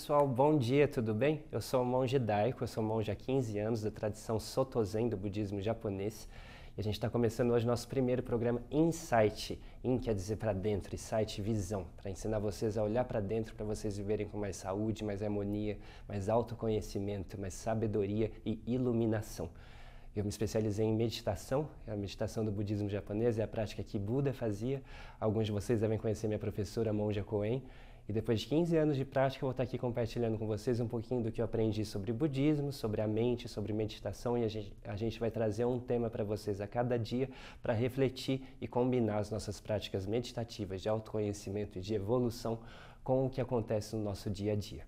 pessoal, bom dia, tudo bem? Eu sou um monge Daiko, eu sou um monge há 15 anos da tradição Soto Zen do budismo japonês e a gente está começando hoje nosso primeiro programa Insight. In quer dizer para dentro, e Sight, visão, para ensinar vocês a olhar para dentro, para vocês viverem com mais saúde, mais harmonia, mais autoconhecimento, mais sabedoria e iluminação. Eu me especializei em meditação, a meditação do budismo japonês é a prática que Buda fazia. Alguns de vocês devem conhecer minha professora Monja Koen. E depois de 15 anos de prática, eu vou estar aqui compartilhando com vocês um pouquinho do que eu aprendi sobre budismo, sobre a mente, sobre meditação, e a gente vai trazer um tema para vocês a cada dia para refletir e combinar as nossas práticas meditativas de autoconhecimento e de evolução com o que acontece no nosso dia a dia.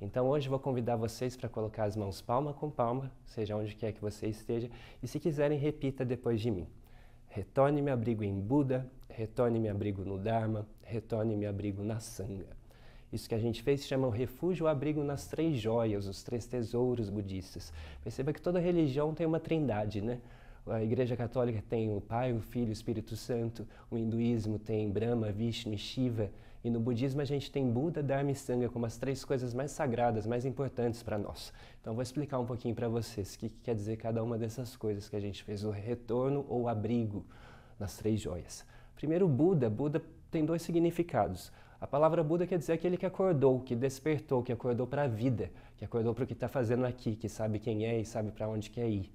Então hoje eu vou convidar vocês para colocar as mãos palma com palma, seja onde quer que você esteja, e se quiserem repita depois de mim. Retorne me abrigo em Buda, retorne me abrigo no Dharma, retorne me abrigo na Sangha. Isso que a gente fez se chama o refúgio ou abrigo nas três joias, os três tesouros budistas. Perceba que toda religião tem uma trindade, né? A Igreja Católica tem o Pai, o Filho e o Espírito Santo, o hinduísmo tem Brahma, Vishnu e Shiva, e no budismo a gente tem Buda, Dharma e Sangha como as três coisas mais sagradas, mais importantes para nós. Então vou explicar um pouquinho para vocês o que quer dizer cada uma dessas coisas que a gente fez, o retorno ou abrigo nas três joias. Primeiro, Buda tem dois significados. A palavra Buda quer dizer aquele que acordou, que despertou, que acordou para a vida, que acordou para o que está fazendo aqui, que sabe quem é e sabe para onde quer ir.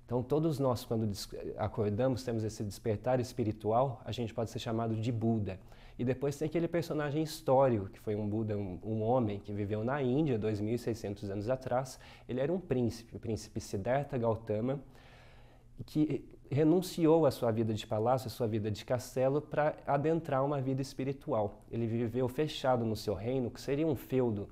Então todos nós, quando acordamos, temos esse despertar espiritual, a gente pode ser chamado de Buda. E depois tem aquele personagem histórico, que foi um Buda, um homem que viveu na Índia 2.600 anos atrás. Ele era um príncipe, o príncipe Siddhartha Gautama, que renunciou à sua vida de palácio, à sua vida de castelo, para adentrar uma vida espiritual. Ele viveu fechado no seu reino, que seria um feudo,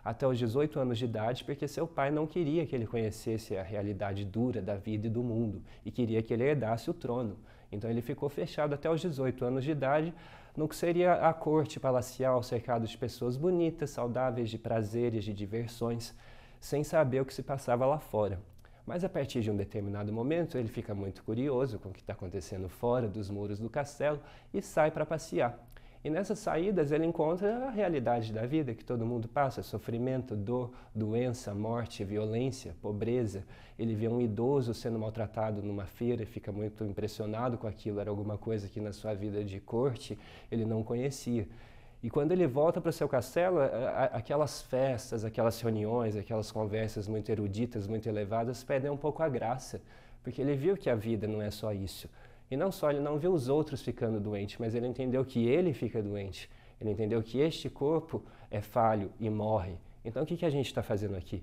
até os 18 anos de idade, porque seu pai não queria que ele conhecesse a realidade dura da vida e do mundo, e queria que ele herdasse o trono. Então ele ficou fechado até os 18 anos de idade, no que seria a corte palacial, cercado de pessoas bonitas, saudáveis, de prazeres, de diversões, sem saber o que se passava lá fora. Mas a partir de um determinado momento, ele fica muito curioso com o que está acontecendo fora dos muros do castelo e sai para passear. E nessas saídas ele encontra a realidade da vida que todo mundo passa, sofrimento, dor, doença, morte, violência, pobreza. Ele vê um idoso sendo maltratado numa feira e fica muito impressionado com aquilo, era alguma coisa que na sua vida de corte ele não conhecia. E quando ele volta para o seu castelo, aquelas festas, aquelas reuniões, aquelas conversas muito eruditas, muito elevadas, perdem um pouco a graça, porque ele viu que a vida não é só isso. E não só ele não viu os outros ficando doentes, mas ele entendeu que ele fica doente. Ele entendeu que este corpo é falho e morre. Então o que a gente está fazendo aqui?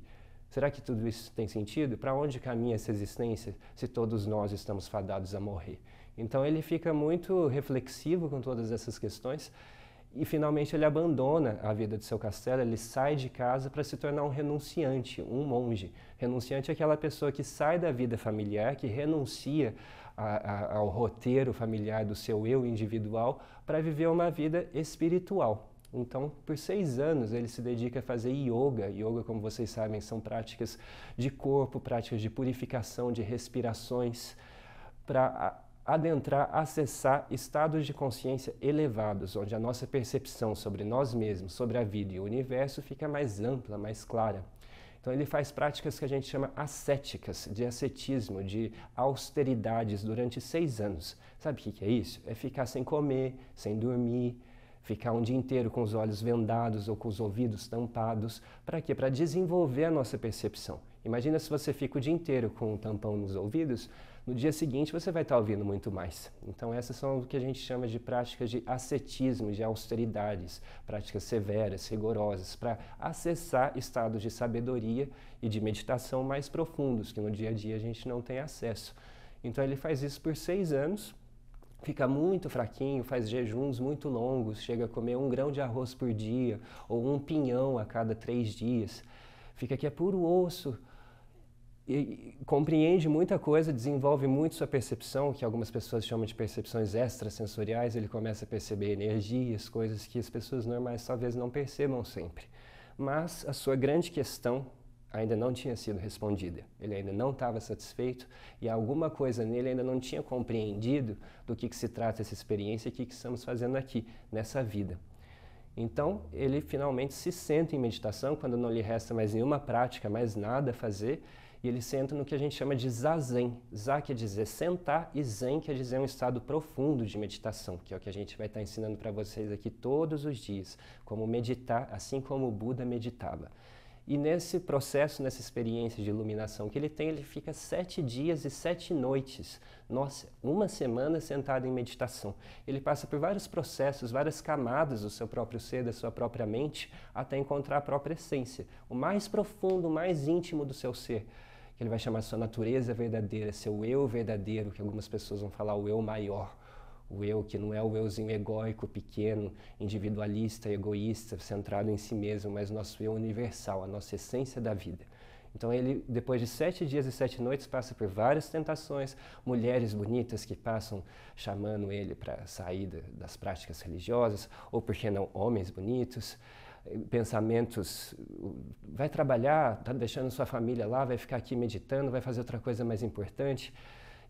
Será que tudo isso tem sentido? Para onde caminha essa existência se todos nós estamos fadados a morrer? Então ele fica muito reflexivo com todas essas questões e finalmente ele abandona a vida de seu castelo, ele sai de casa para se tornar um renunciante, um monge. Renunciante é aquela pessoa que sai da vida familiar, que renuncia ao roteiro familiar do seu eu individual para viver uma vida espiritual. Então, por 6 anos, ele se dedica a fazer yoga. Yoga, como vocês sabem, são práticas de corpo, práticas de purificação, de respirações, para adentrar, acessar estados de consciência elevados, onde a nossa percepção sobre nós mesmos, sobre a vida e o universo fica mais ampla, mais clara. Então ele faz práticas que a gente chama ascéticas, de ascetismo, de austeridades durante 6 anos. Sabe o que é isso? É ficar sem comer, sem dormir, ficar um dia inteiro com os olhos vendados ou com os ouvidos tampados. Para quê? Para desenvolver a nossa percepção. Imagina se você fica o dia inteiro com um tampão nos ouvidos, no dia seguinte você vai estar ouvindo muito mais. Então essas são o que a gente chama de práticas de ascetismo, de austeridades, práticas severas, rigorosas, para acessar estados de sabedoria e de meditação mais profundos, que no dia a dia a gente não tem acesso. Então ele faz isso por 6 anos, fica muito fraquinho, faz jejuns muito longos, chega a comer 1 grão de arroz por dia, ou 1 pinhão a cada 3 dias. Fica que é puro osso, e compreende muita coisa, desenvolve muito sua percepção, que algumas pessoas chamam de percepções extrasensoriais. Ele começa a perceber energias, coisas que as pessoas normais talvez não percebam sempre. Mas a sua grande questão ainda não tinha sido respondida. Ele ainda não estava satisfeito e alguma coisa nele ainda não tinha compreendido do que se trata essa experiência e o que estamos fazendo aqui, nessa vida. Então, ele finalmente se senta em meditação, quando não lhe resta mais nenhuma prática, mais nada a fazer, e ele senta no que a gente chama de zazen. Za quer dizer sentar e zen quer dizer um estado profundo de meditação, que é o que a gente vai estar ensinando para vocês aqui todos os dias, como meditar, assim como o Buda meditava. E nesse processo, nessa experiência de iluminação que ele tem, ele fica 7 dias e 7 noites. Nossa, uma semana sentado em meditação. Ele passa por vários processos, várias camadas do seu próprio ser, da sua própria mente, até encontrar a própria essência, o mais profundo, o mais íntimo do seu ser, que ele vai chamar sua natureza verdadeira, seu eu verdadeiro, que algumas pessoas vão falar o eu maior. O eu que não é o euzinho egóico, pequeno, individualista, egoísta, centrado em si mesmo, mas nosso eu universal, a nossa essência da vida. Então ele, depois de 7 dias e 7 noites, passa por várias tentações, mulheres bonitas que passam chamando ele para sair das práticas religiosas, ou por que não, homens bonitos, pensamentos, vai trabalhar, está deixando sua família lá, vai ficar aqui meditando, vai fazer outra coisa mais importante,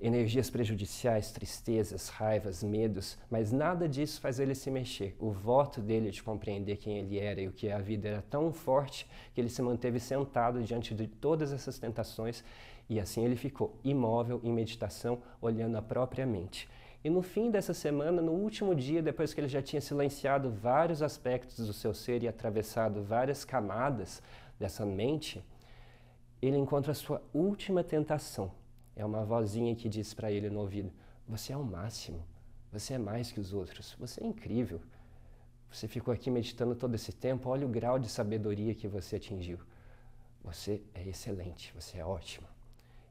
energias prejudiciais, tristezas, raivas, medos, mas nada disso faz ele se mexer. O voto dele de compreender quem ele era e o que a vida era tão forte que ele se manteve sentado diante de todas essas tentações e assim ele ficou imóvel em meditação, olhando a própria mente. E no fim dessa semana, no último dia, depois que ele já tinha silenciado vários aspectos do seu ser e atravessado várias camadas dessa mente, ele encontra a sua última tentação. É uma vozinha que diz para ele no ouvido: você é o máximo, você é mais que os outros, você é incrível. Você ficou aqui meditando todo esse tempo, olha o grau de sabedoria que você atingiu. Você é excelente, você é ótimo.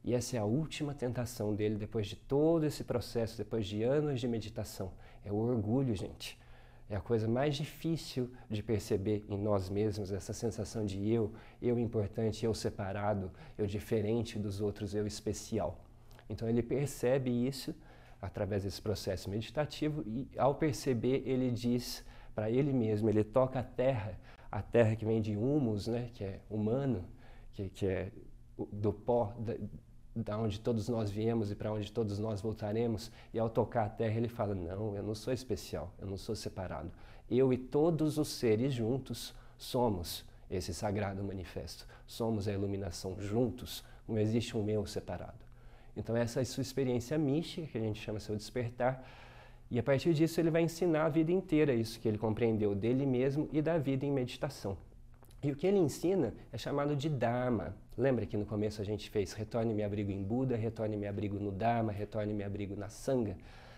E essa é a última tentação dele depois de todo esse processo, depois de anos de meditação. É o orgulho, gente. É a coisa mais difícil de perceber em nós mesmos, essa sensação de eu importante, eu separado, eu diferente dos outros, eu especial. Então ele percebe isso através desse processo meditativo e ao perceber ele diz para ele mesmo, ele toca a terra que vem de humus, né, que é humano, que é do pó, da onde todos nós viemos e para onde todos nós voltaremos, e ao tocar a terra ele fala: não, eu não sou especial, eu não sou separado. Eu e todos os seres juntos somos esse sagrado manifesto, somos a iluminação juntos, não existe um eu separado. Então essa é a sua experiência mística, que a gente chama seu despertar, e a partir disso ele vai ensinar a vida inteira isso que ele compreendeu dele mesmo e da vida em meditação. E o que ele ensina é chamado de Dharma. Lembra que no começo a gente fez retorne me abrigo em Buda, retorne me abrigo no Dharma, retorne me abrigo na Sangha?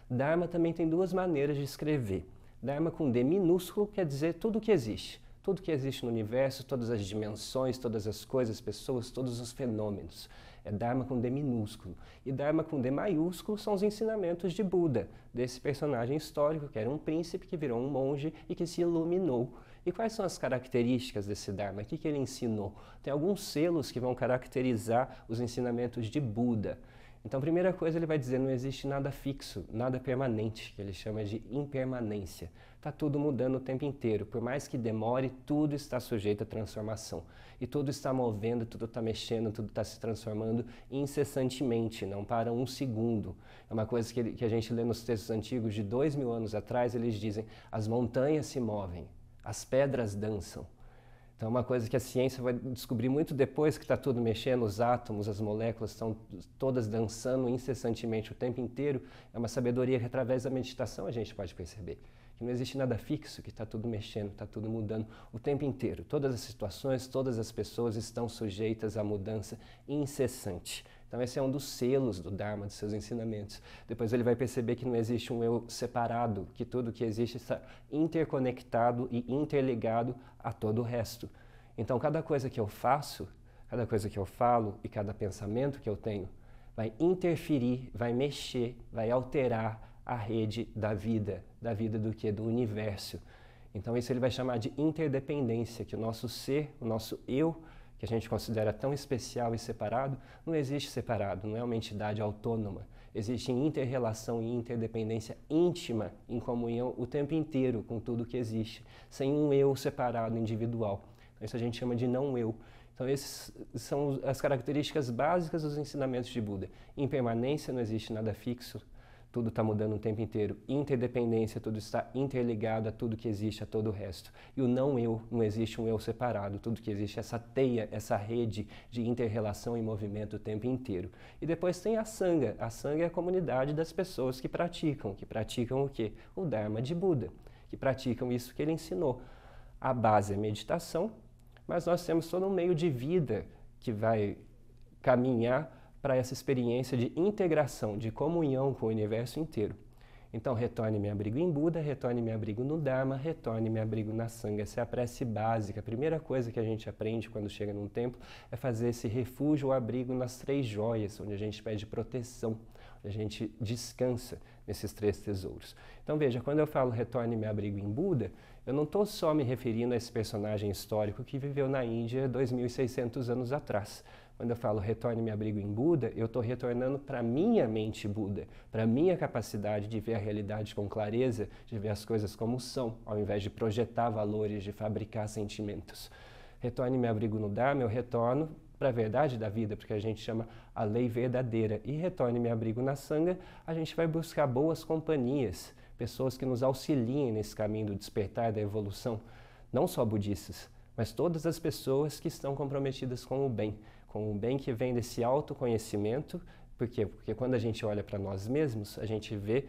Dharma também tem 2 maneiras de escrever. Dharma com D minúsculo quer dizer tudo o que existe. Tudo que existe no universo, todas as dimensões, todas as coisas, pessoas, todos os fenômenos. É Dharma com D minúsculo. E Dharma com D maiúsculo são os ensinamentos de Buda, desse personagem histórico que era um príncipe que virou um monge e que se iluminou. E quais são as características desse Dharma? O que ele ensinou? Tem alguns selos que vão caracterizar os ensinamentos de Buda. Então, a primeira coisa ele vai dizer, não existe nada fixo, nada permanente, que ele chama de impermanência. Está tudo mudando o tempo inteiro. Por mais que demore, tudo está sujeito à transformação. E tudo está movendo, tudo está mexendo, tudo está se transformando incessantemente, não para um segundo. É uma coisa que a gente lê nos textos antigos de 2000 anos atrás, eles dizem, as montanhas se movem. As pedras dançam. Então, uma coisa que a ciência vai descobrir muito depois que está tudo mexendo, os átomos, as moléculas estão todas dançando incessantemente o tempo inteiro, é uma sabedoria que através da meditação a gente pode perceber. Que não existe nada fixo, que está tudo mexendo, está tudo mudando o tempo inteiro. Todas as situações, todas as pessoas estão sujeitas à mudança incessante. Então esse é um dos selos do Dharma, dos seus ensinamentos. Depois ele vai perceber que não existe um eu separado, que tudo que existe está interconectado e interligado a todo o resto. Então cada coisa que eu faço, cada coisa que eu falo e cada pensamento que eu tenho vai interferir, vai mexer, vai alterar a rede da vida do quê? Do universo. Então isso ele vai chamar de interdependência, que o nosso ser, o nosso eu, que a gente considera tão especial e separado, não existe separado, não é uma entidade autônoma. Existe inter-relação e interdependência íntima, em comunhão o tempo inteiro com tudo que existe, sem um eu separado, individual. Então, isso a gente chama de não eu. Então, essas são as características básicas dos ensinamentos de Buda. Impermanência, não existe nada fixo, tudo está mudando o tempo inteiro. Interdependência, tudo está interligado a tudo que existe, a todo o resto. E o não eu, não existe um eu separado, tudo que existe é essa teia, essa rede de inter-relação e movimento o tempo inteiro. E depois tem a Sangha. A Sangha é a comunidade das pessoas que praticam o quê? O Dharma de Buda, que praticam isso que ele ensinou. A base é meditação, mas nós temos todo um meio de vida que vai caminhar para essa experiência de integração, de comunhão com o universo inteiro. Então, retorne meu abrigo em Buda, retorne meu abrigo no Dharma, retorne meu abrigo na Sangha. Essa é a prece básica. A primeira coisa que a gente aprende quando chega num templo é fazer esse refúgio ou abrigo nas 3 joias, onde a gente pede proteção, onde a gente descansa nesses 3 tesouros. Então, veja, quando eu falo retorne meu abrigo em Buda, eu não estou só me referindo a esse personagem histórico que viveu na Índia 2.600 anos atrás. Quando eu falo retorne meu abrigo em Buda, eu estou retornando para a minha mente Buda, para a minha capacidade de ver a realidade com clareza, de ver as coisas como são, ao invés de projetar valores, de fabricar sentimentos. Retorne meu abrigo no Dharma, eu retorno para a verdade da vida, porque a gente chama a lei verdadeira. E retorne meu abrigo na Sangha, a gente vai buscar boas companhias, pessoas que nos auxiliem nesse caminho do despertar da evolução, não só budistas, mas todas as pessoas que estão comprometidas com o bem que vem desse autoconhecimento. Por quê? Porque quando a gente olha para nós mesmos, a gente vê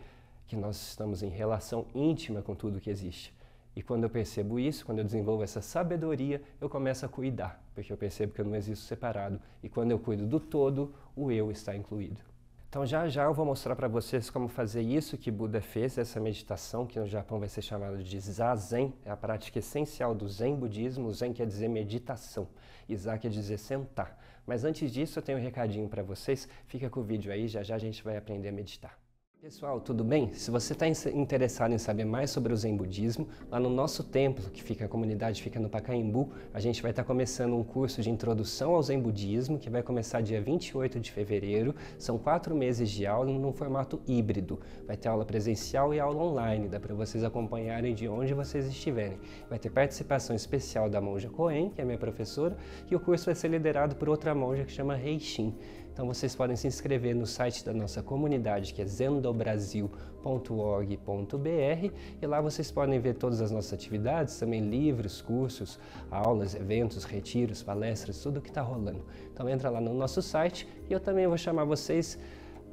que nós estamos em relação íntima com tudo que existe. E quando eu percebo isso, quando eu desenvolvo essa sabedoria, eu começo a cuidar, porque eu percebo que eu não existo separado. E quando eu cuido do todo, o eu está incluído. Então já já eu vou mostrar para vocês como fazer isso que Buda fez, essa meditação, que no Japão vai ser chamada de Zazen, é a prática essencial do Zen budismo. Zen quer dizer meditação, e Za quer dizer sentar. Mas antes disso eu tenho um recadinho para vocês, fica com o vídeo aí, já já a gente vai aprender a meditar. Pessoal, tudo bem? Se você está interessado em saber mais sobre o Zen Budismo, lá no nosso templo, a comunidade fica no Pacaembu, a gente vai estar começando um curso de introdução ao Zen Budismo, que vai começar dia 28 de fevereiro. São 4 meses de aula num formato híbrido. Vai ter aula presencial e aula online, dá para vocês acompanharem de onde vocês estiverem. Vai ter participação especial da monja Koen, que é minha professora, e o curso vai ser liderado por outra monja que chama Reishin. Então vocês podem se inscrever no site da nossa comunidade, que é zendobrasil.org.br, e lá vocês podem ver todas as nossas atividades, também livros, cursos, aulas, eventos, retiros, palestras, tudo que está rolando. Então entra lá no nosso site e eu também vou chamar vocês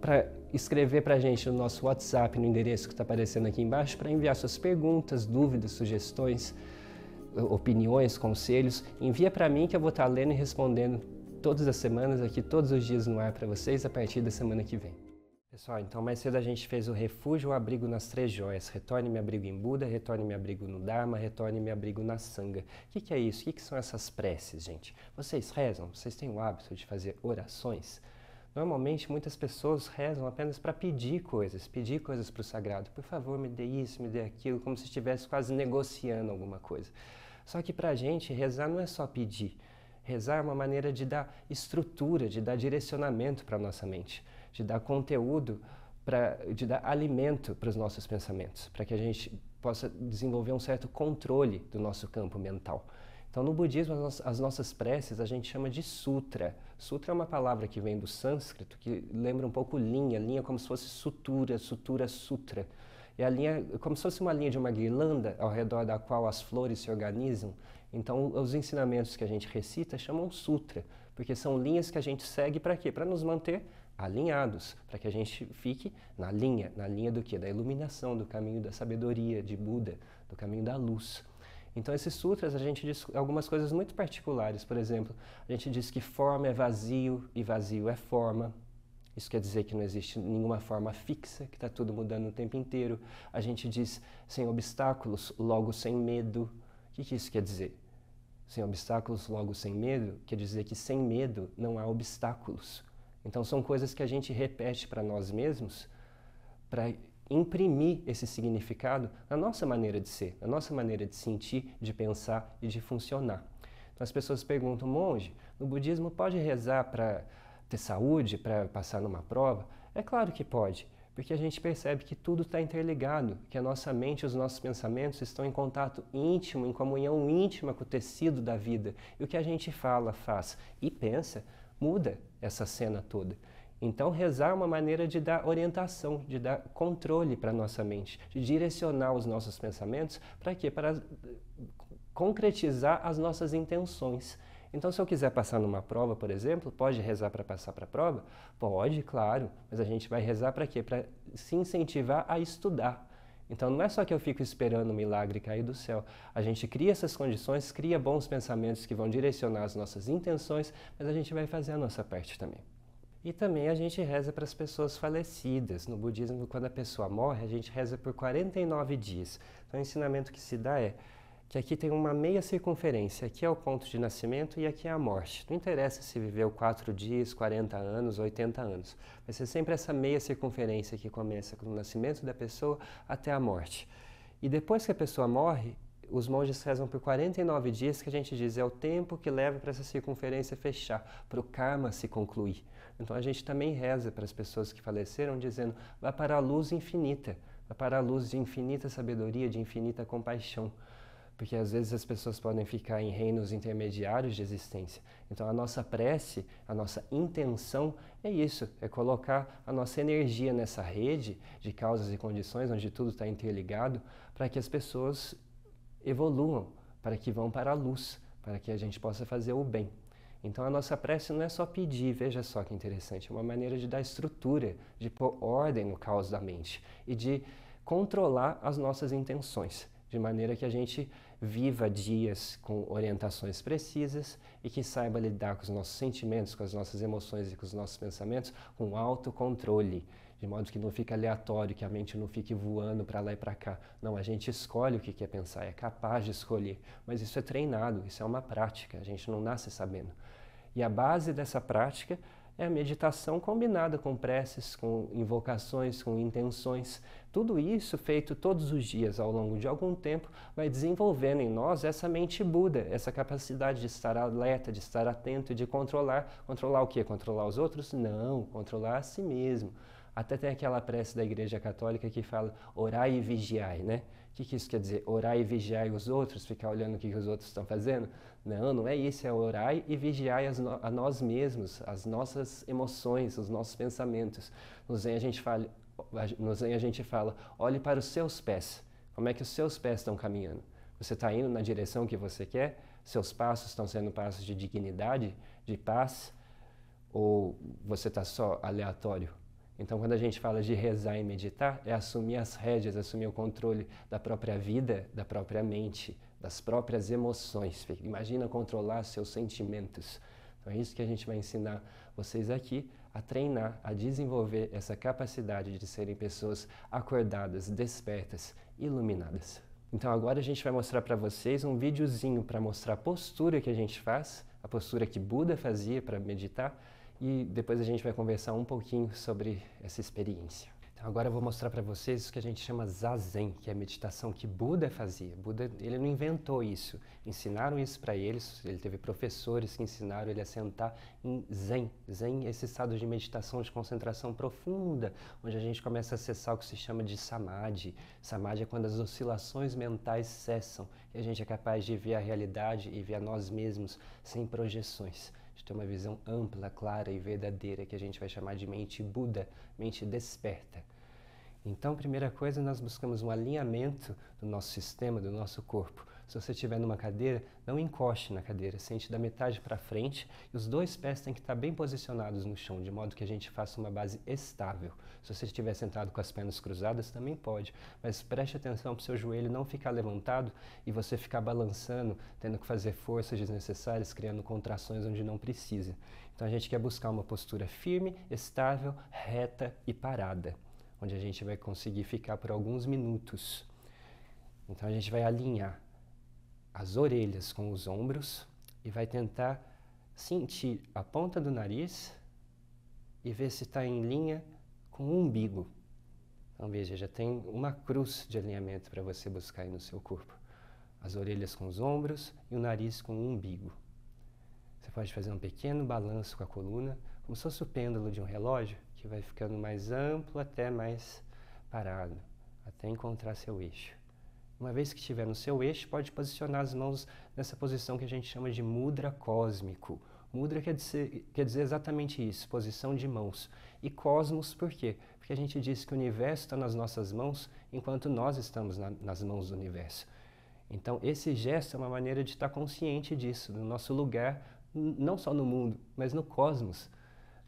para escrever para a gente no nosso WhatsApp, no endereço que está aparecendo aqui embaixo, para enviar suas perguntas, dúvidas, sugestões, opiniões, conselhos. Envia para mim que eu vou estar lendo e respondendo todas as semanas aqui, todos os dias no ar para vocês, a partir da semana que vem. Pessoal, então mais cedo a gente fez o refúgio, o abrigo nas 3 joias. Retorne meu abrigo em Buda, retorne meu abrigo no Dharma, retorne meu abrigo na Sangha. O que é isso? O que são essas preces, gente? Vocês rezam? Vocês têm o hábito de fazer orações? Normalmente muitas pessoas rezam apenas para pedir coisas para o sagrado. Por favor, me dê isso, me dê aquilo, como se estivesse quase negociando alguma coisa. Só que para a gente, rezar não é só pedir. Rezar é uma maneira de dar estrutura, de dar direcionamento para a nossa mente, de dar conteúdo, de dar alimento para os nossos pensamentos, para que a gente possa desenvolver um certo controle do nosso campo mental. Então, no budismo, as nossas preces a gente chama de sutra. Sutra é uma palavra que vem do sânscrito, que lembra um pouco linha como se fosse sutura, sutra. E a linha como se fosse uma linha de uma guirlanda ao redor da qual as flores se organizam. Então, os ensinamentos que a gente recita chamam sutra, porque são linhas que a gente segue para quê? Para nos manter alinhados, para que a gente fique na linha do quê? Da iluminação, do caminho da sabedoria, de Buda, do caminho da luz. Então, esses sutras, a gente diz algumas coisas muito particulares. Por exemplo, a gente diz que forma é vazio e vazio é forma. Isso quer dizer que não existe nenhuma forma fixa, que está tudo mudando o tempo inteiro. A gente diz sem obstáculos, logo sem medo. O que isso quer dizer? Sem obstáculos, logo sem medo, quer dizer que sem medo não há obstáculos. Então são coisas que a gente repete para nós mesmos para imprimir esse significado na nossa maneira de ser, na nossa maneira de sentir, de pensar e de funcionar. Então as pessoas perguntam, monge, no budismo pode rezar para ter saúde, para passar numa prova? É claro que pode, porque a gente percebe que tudo está interligado, que a nossa mente e os nossos pensamentos estão em contato íntimo, em comunhão íntima com o tecido da vida. E o que a gente fala, faz e pensa, muda essa cena toda. Então, rezar é uma maneira de dar orientação, de dar controle para a nossa mente, de direcionar os nossos pensamentos. Para quê? Para concretizar as nossas intenções. Então, se eu quiser passar numa prova, por exemplo, pode rezar para passar para a prova? Pode, claro, mas a gente vai rezar para quê? Para se incentivar a estudar. Então, não é só que eu fico esperando o milagre cair do céu. A gente cria essas condições, cria bons pensamentos que vão direcionar as nossas intenções, mas a gente vai fazer a nossa parte também. E também a gente reza para as pessoas falecidas. No budismo, quando a pessoa morre, a gente reza por 49 dias. Então, o ensinamento que se dá é que aqui tem uma meia circunferência, aqui é o ponto de nascimento e aqui é a morte. Não interessa se viveu 4 dias, 40 anos, 80 anos. Vai ser sempre essa meia circunferência que começa com o nascimento da pessoa até a morte. E depois que a pessoa morre, os monges rezam por 49 dias, que a gente diz é o tempo que leva para essa circunferência fechar, para o karma se concluir. Então a gente também reza para as pessoas que faleceram, dizendo, vá para a luz infinita, vá para a luz de infinita sabedoria, de infinita compaixão. Porque às vezes as pessoas podem ficar em reinos intermediários de existência. Então a nossa prece, a nossa intenção é isso, é colocar a nossa energia nessa rede de causas e condições, onde tudo está interligado, para que as pessoas evoluam, para que vão para a luz, para que a gente possa fazer o bem. Então a nossa prece não é só pedir, veja só que interessante, é uma maneira de dar estrutura, de pôr ordem no caos da mente e de controlar as nossas intenções, de maneira que a gente viva dias com orientações precisas e que saiba lidar com os nossos sentimentos, com as nossas emoções e com os nossos pensamentos com autocontrole, de modo que não fique aleatório, que a mente não fique voando para lá e para cá. Não, a gente escolhe o que quer pensar, é capaz de escolher, mas isso é treinado, isso é uma prática, a gente não nasce sabendo. E a base dessa prática é a meditação combinada com preces, com invocações, com intenções. Tudo isso feito todos os dias ao longo de algum tempo vai desenvolvendo em nós essa mente Buda, essa capacidade de estar alerta, de estar atento, de controlar. Controlar o quê? Controlar os outros? Não, controlar a si mesmo. Até tem aquela prece da Igreja Católica que fala orai e vigiai, né? O que isso quer dizer? Orai e vigiai os outros, ficar olhando o que os outros estão fazendo? Não, não é isso, é orai e vigiai a nós mesmos, as nossas emoções, os nossos pensamentos. No Zen a gente fala, olhe para os seus pés, como é que os seus pés estão caminhando? Você está indo na direção que você quer? Seus passos estão sendo passos de dignidade, de paz? Ou você está só aleatório? Então, quando a gente fala de rezar e meditar, é assumir as rédeas, assumir o controle da própria vida, da própria mente, das próprias emoções. Imagina controlar seus sentimentos. Então, é isso que a gente vai ensinar vocês aqui, a treinar, a desenvolver essa capacidade de serem pessoas acordadas, despertas, iluminadas. Então, agora a gente vai mostrar para vocês um videozinho para mostrar a postura que a gente faz, a postura que Buda fazia para meditar, e depois a gente vai conversar um pouquinho sobre essa experiência. Então agora eu vou mostrar para vocês o que a gente chama Zazen, que é a meditação que Buda fazia. Buda, ele não inventou isso, ensinaram isso para eles, ele teve professores que ensinaram ele a sentar em Zen. Zen é esse estado de meditação, de concentração profunda, onde a gente começa a acessar o que se chama de Samadhi. Samadhi é quando as oscilações mentais cessam e a gente é capaz de ver a realidade e ver a nós mesmos sem projeções. De ter uma visão ampla, clara e verdadeira, que a gente vai chamar de mente Buda, mente desperta. Então, primeira coisa, nós buscamos um alinhamento do nosso sistema, do nosso corpo. Se você estiver numa cadeira, não encoste na cadeira, sente da metade para frente e os dois pés têm que estar bem posicionados no chão, de modo que a gente faça uma base estável. Se você estiver sentado com as pernas cruzadas, também pode, mas preste atenção para o seu joelho não ficar levantado e você ficar balançando, tendo que fazer forças desnecessárias, criando contrações onde não precisa. Então a gente quer buscar uma postura firme, estável, reta e parada, onde a gente vai conseguir ficar por alguns minutos. Então a gente vai alinhar as orelhas com os ombros e vai tentar sentir a ponta do nariz e ver se está em linha com o umbigo. Então veja, já tem uma cruz de alinhamento para você buscar aí no seu corpo. As orelhas com os ombros e o nariz com o umbigo. Você pode fazer um pequeno balanço com a coluna, como se fosse o pêndulo de um relógio, que vai ficando mais amplo até mais parado, até encontrar seu eixo. Uma vez que estiver no seu eixo, pode posicionar as mãos nessa posição que a gente chama de mudra cósmico, Mudra quer dizer exatamente isso, posição de mãos. E cosmos por quê? Porque a gente diz que o universo está nas nossas mãos enquanto nós estamos nas mãos do universo. Então, esse gesto é uma maneira de estar consciente disso, do nosso lugar, não só no mundo, mas no cosmos.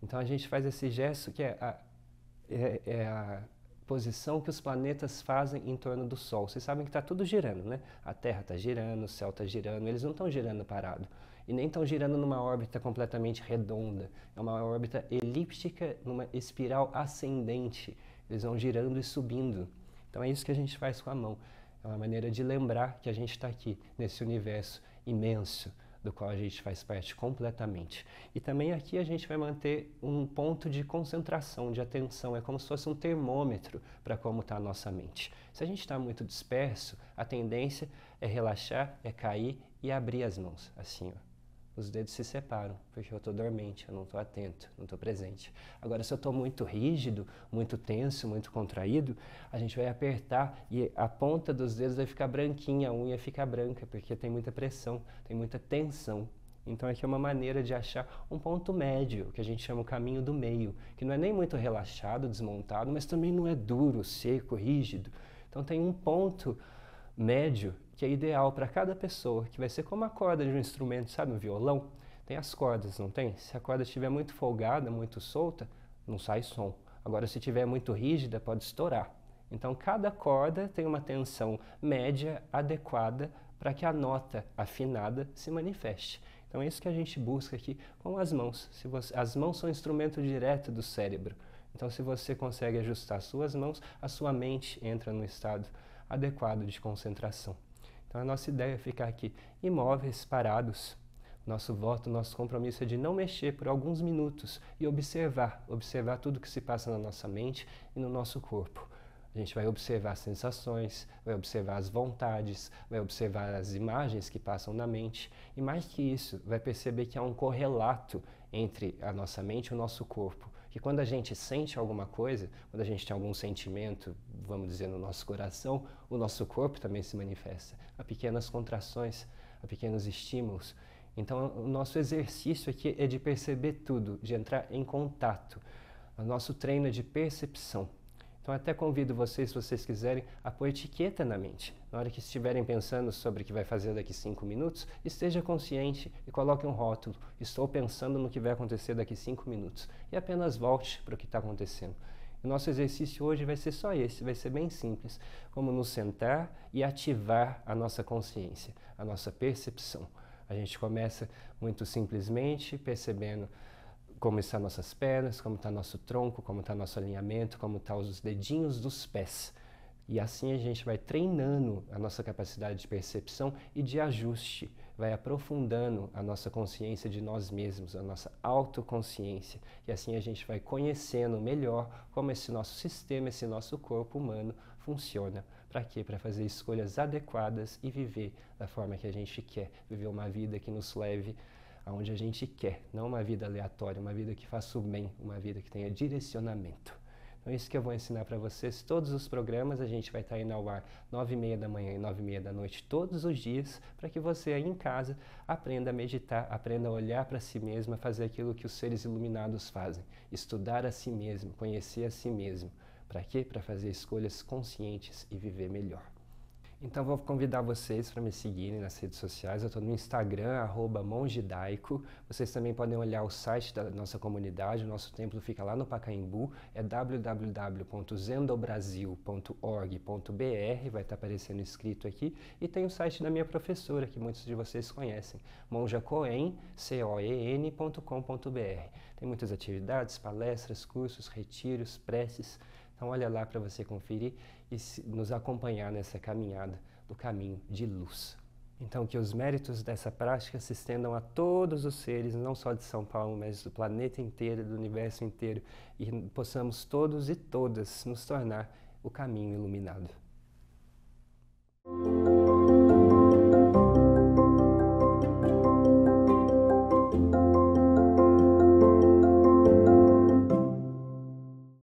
Então, a gente faz esse gesto que é a posição que os planetas fazem em torno do Sol. Vocês sabem que está tudo girando, né? A Terra está girando, o céu está girando, eles não estão girando parado. E nem estão girando numa órbita completamente redonda. É uma órbita elíptica, numa espiral ascendente. Eles vão girando e subindo. Então é isso que a gente faz com a mão. É uma maneira de lembrar que a gente está aqui, nesse universo imenso, do qual a gente faz parte completamente. E também aqui a gente vai manter um ponto de concentração, de atenção. É como se fosse um termômetro para como está a nossa mente. Se a gente está muito disperso, a tendência é relaxar, é cair e abrir as mãos, assim, ó. Os dedos se separam, porque eu estou dormente, eu não estou atento, não estou presente. Agora, se eu estou muito rígido, muito tenso, muito contraído, a gente vai apertar e a ponta dos dedos vai ficar branquinha, a unha fica branca, porque tem muita pressão, tem muita tensão. Então, aqui é uma maneira de achar um ponto médio, que a gente chama o caminho do meio, que não é nem muito relaxado, desmontado, mas também não é duro, seco, rígido. Então, tem um ponto médio que é ideal para cada pessoa, que vai ser como a corda de um instrumento, sabe, um violão? Tem as cordas, não tem? Se a corda estiver muito folgada, muito solta, não sai som. Agora, se estiver muito rígida, pode estourar. Então, cada corda tem uma tensão média adequada para que a nota afinada se manifeste. Então, é isso que a gente busca aqui com as mãos. As mãos são um instrumento direto do cérebro. Então, se você consegue ajustar as suas mãos, a sua mente entra no estado adequado de concentração. Então, a nossa ideia é ficar aqui imóveis, parados. Nosso voto, nosso compromisso é de não mexer por alguns minutos e observar tudo que se passa na nossa mente e no nosso corpo. A gente vai observar as sensações, vai observar as vontades, vai observar as imagens que passam na mente e, mais que isso, vai perceber que há um correlato entre a nossa mente e o nosso corpo. Que quando a gente sente alguma coisa, quando a gente tem algum sentimento, vamos dizer, no nosso coração, o nosso corpo também se manifesta. Há pequenas contrações, há pequenos estímulos. Então, o nosso exercício aqui é de perceber tudo, de entrar em contato. O nosso treino é de percepção. Então, até convido vocês, se vocês quiserem, a pôr etiqueta na mente. Na hora que estiverem pensando sobre o que vai fazer daqui 5 minutos, esteja consciente e coloque um rótulo. Estou pensando no que vai acontecer daqui 5 minutos. E apenas volte para o que está acontecendo. O nosso exercício hoje vai ser só esse, vai ser bem simples, como nos sentar e ativar a nossa consciência, a nossa percepção. A gente começa muito simplesmente percebendo como estão nossas pernas, como está nosso tronco, como está nosso alinhamento, como estão os dedinhos dos pés. E assim a gente vai treinando a nossa capacidade de percepção e de ajuste, vai aprofundando a nossa consciência de nós mesmos, a nossa autoconsciência. E assim a gente vai conhecendo melhor como esse nosso sistema, esse nosso corpo humano funciona. Para quê? Para fazer escolhas adequadas e viver da forma que a gente quer, viver uma vida que nos leve aonde a gente quer, não uma vida aleatória, uma vida que faça o bem, uma vida que tenha direcionamento. Então é isso que eu vou ensinar para vocês. Todos os programas a gente vai estar indo ao ar 9h30 da manhã e 9h30 da noite todos os dias, para que você aí em casa aprenda a meditar, aprenda a olhar para si mesmo, a fazer aquilo que os seres iluminados fazem, estudar a si mesmo, conhecer a si mesmo. Para quê? Para fazer escolhas conscientes e viver melhor. Então vou convidar vocês para me seguirem nas redes sociais. Eu estou no Instagram, @monjedaico. Vocês também podem olhar o site da nossa comunidade. O nosso templo fica lá no Pacaembu. É www.zendobrasil.org.br. Vai estar aparecendo escrito aqui. E tem o site da minha professora, que muitos de vocês conhecem, monjacoen.com.br. Tem muitas atividades, palestras, cursos, retiros, preces. Então olha lá para você conferir e nos acompanhar nessa caminhada do caminho de luz. Então que os méritos dessa prática se estendam a todos os seres, não só de São Paulo, mas do planeta inteiro, do universo inteiro, e possamos todos e todas nos tornar o caminho iluminado.